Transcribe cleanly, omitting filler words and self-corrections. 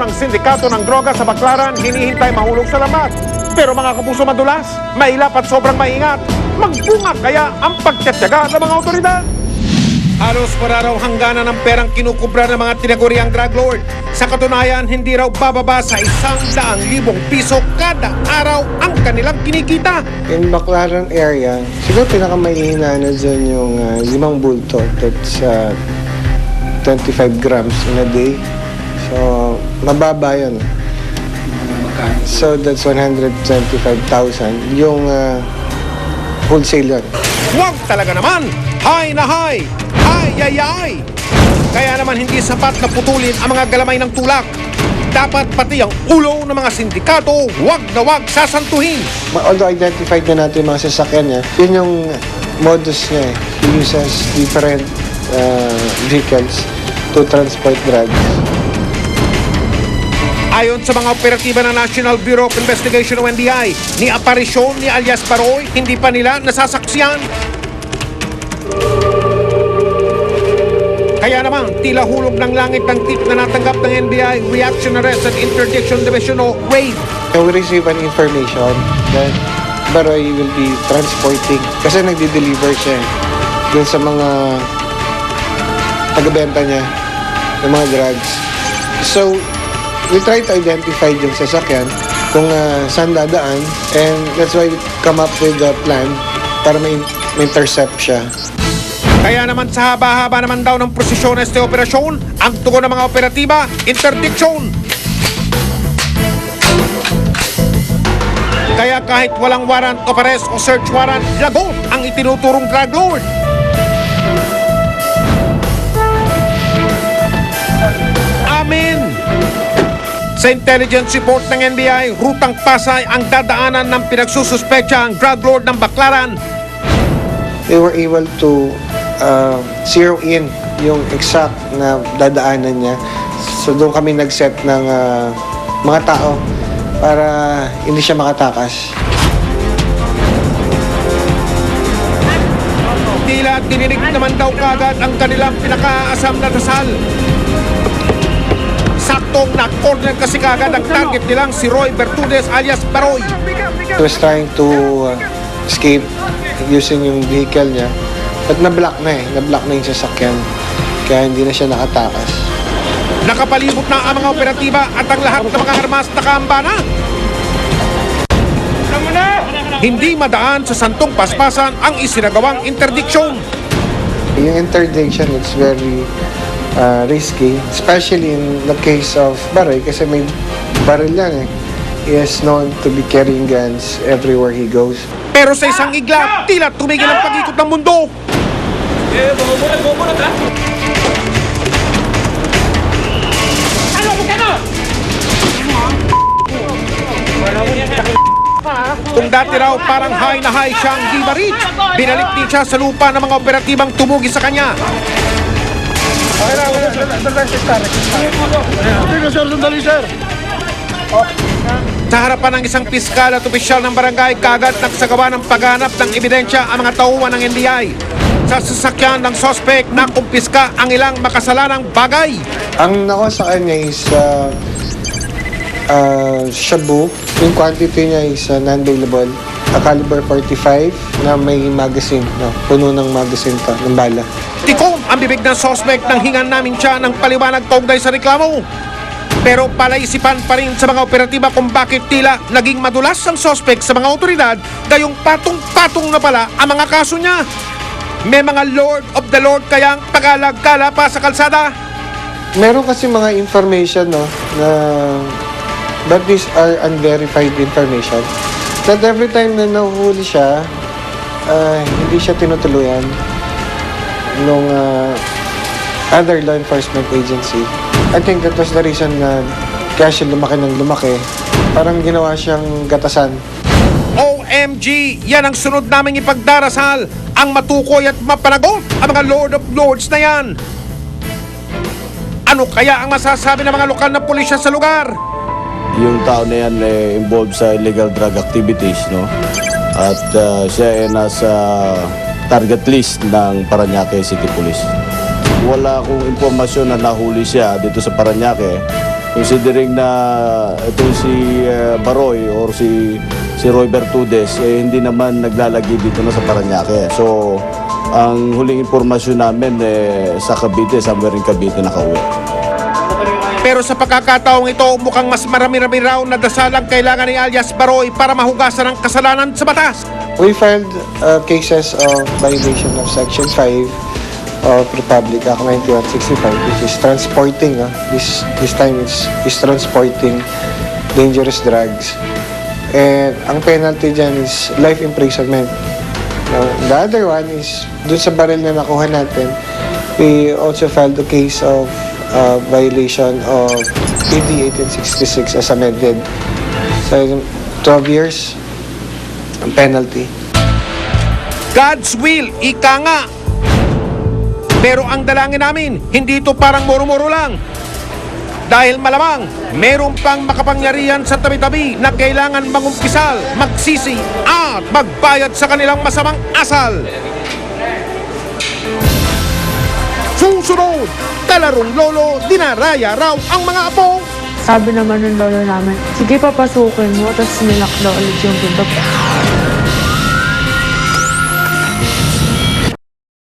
ng sindikato ng droga sa Baclaran hinihintay mahulog sa lambat. Pero mga kapuso madulas, mailap at sobrang maingat, magbunga kaya ang pagtsatsaga ng mga otoridad. Halos wala raw hangganan ng perang kinukubra ng mga tinaguriang drug lord. Sa katunayan, hindi raw bababa sa 100,000 piso kada araw ang kanilang kinikita. In Baclaran area, siguro pinakamahihina na dyan yung 5 bulto. That's 25 grams in a day. So, mababa yun. So, that's 125,000. Yung wholesale yun. Huwag talaga naman! High na high! Ay! Kaya naman hindi sapat na putulin ang mga galamay ng tulak. Dapat pati ang ulo ng mga sindikato, wag na wag sasantuhin. Although identified na natin yung mga sasakyan niya, yun yung modus niya eh. He uses different vehicles to transport drugs. Ayon sa mga operatiba ng National Bureau of Investigation o NBI, ni Aparisyon ni alias Paroy, hindi pa nila nasasaksiyan. Kaya naman, tila hulog ng langit ng tip na natanggap ng NBI Reaction Arrest and Interdiction Division o RAID. So we receive an information that Baroy will be transporting kasi nagdi-deliver siya dun sa mga taga-benta niya ng mga drugs. So, we try to identify yung sasakyan kung saan dadaan and that's why we come up with a plan para ma-intercept siya. Kaya naman sa haba-haba naman daw ng prosesyones na operasyon, ang tugon ng mga operatiba, interdiction. Kaya kahit walang warrant of arrest o search warrant, lagot ang itinuturong drug lord. Amen! Sa intelligence report ng NBI, Rutang Pasay ang dadaanan ng pinagsususpecha ang drug lord ng Baclaran. We were able to zero in yung exact na dadaanan niya. So doon kami nag-set ng mga tao para hindi siya makatakas. Tila dininig naman daw kagad ang kanilang pinakaasam na dasal. Saktong na-corner kasi kagad ang target nilang si Roy Bertudes alias Baroy. He was trying to escape using yung vehicle niya. But na-block na yung sasakyan. Kaya hindi na siya nakatakas. Nakapalibot na ang mga operatiba at ang lahat ng mga armas nakaamba na. Hindi madaan sa santong paspasan ang isinagawang interdiction. Yung interdiction, it's very risky. Especially in the case of Baroy kasi may baril yan eh. He is known to be carrying guns everywhere he goes. Pero sa isang igla, tila tumigil ang pag-ikot ng mundo. Kung dati raw parang high na high siyang di ma-reach, binalik din siya sa lupa ng mga operatibang tumugi sa kanya. Sa harapan ng isang piskal at opisyal ng barangay, kagad nagsagawa ng paghanap ng ebidensya ang mga tauhan ng NBI. Sa sasakyan ng suspect na kumpiska ang ilang makasalanang bagay. Ang nakuha sa kanya is shabu. Yung quantity niya is non-bailable. A caliber 45 na may magazine. No? Puno ng magazine to, ng bala. Tikom ang bibig ng suspect nang hingan namin siya ng paliwanag kaugnay sa reklamo. Pero palaisipan pa rin sa mga operatiba kung bakit tila naging madulas ang suspect sa mga otoridad, gayong patong-patong na pala ang mga kaso niya. May mga Lord of the Lord kayang pag-alagkala pa sa kalsada. Meron kasi mga information no, na but these are unverified information. That every time na nahuhuli siya, hindi siya tinutuluyan nung other law enforcement agency. I think that was the reason na kaya siya lumaki ng lumaki. Parang ginawa siyang gatasan. OMG! Yan ang sunod naming ipagdarasal. Ang matukoy at mapanagot ang mga Lord of Lords na yan. Ano kaya ang masasabi ng mga lokal na pulisya sa lugar? Yung tao na yan involved sa illegal drug activities, no? At siya ay nasa target list ng Parañaque City Police. Wala akong impormasyon na nahuli siya dito sa Parañaque considering na ito si Baroy or si Roy Bertudes, hindi naman naglalagi dito na sa Parañaque. So, ang huling impormasyon namin sa Cavite, somewhere in Cavite nakauwi. Pero sa pagkakataong ito, mukhang mas marami-rami raw na dasalang kailangan ni alias Baroy para mahugasan ang kasalanan sa batas. We filed cases of violation of Section 5 of Republic Act 9165, which is transporting. This time it's transporting dangerous drugs. And ang penalty dyan is life imprisonment. Now, the other one is, dun sa baril na nakuha natin, we also filed the case of violation of AD 1866 as amended. So, 12 years ang penalty. God's will, ika nga. Pero ang dalangin namin, hindi ito parang moro-moro lang. Dahil malamang, meron pang makapangyarihan sa tabi-tabi na kailangan mangumpisal, magsisi at magbayad sa kanilang masamang asal. Susunod, kalarong lolo, dinaraya raw ang mga apo. Sabi naman ng lolo namin, sige papasukin mo, tapos nilak daw ulit yung pinto.